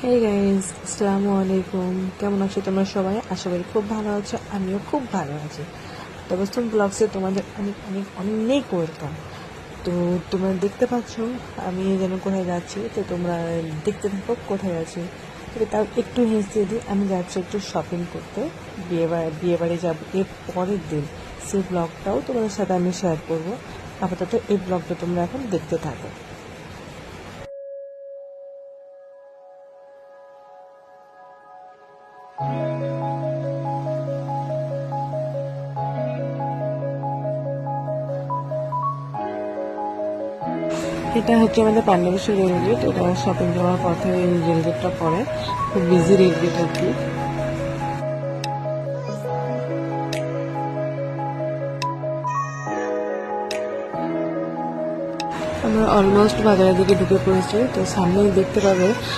Hey guys, আসসালামু আলাইকুম। কেমন আছো তোমরা সবাই? আশা করি খুব ভালো আছো। আমিও খুব ভালো আছি। তবস্তুম ব্লগসে তোমাদের অনেক অনেক অনেক ওয়েলকাম। তো তোমরা দেখতে পাচ্ছ আমি যেন কোথায় যাচ্ছি, তো তোমরা দেখতে থাকো কোথায় আছি। তবে তাও একটু হেসে দিই, আমি যাচ্ছি একটু শপিং করতে। বিয়ে বাড়ি যাবো এর পরের দিন, সেই ব্লগটাও তোমাদের সাথে আমি শেয়ার করবো। আপাতত এই ব্লগটা তোমরা এখন দেখতে থাকো। এটা হচ্ছে আমাদের পান্ডবেশ্বর রেলগেট। এটা শপিং যাওয়ার পথে এই রেলগেটটা পড়ে, খুব বিজি রেলগেট আর কি। আমরা অলমোস্ট বাজারের দিকে ঢুকে পড়েছি, তো সামনেই দেখতে পাবে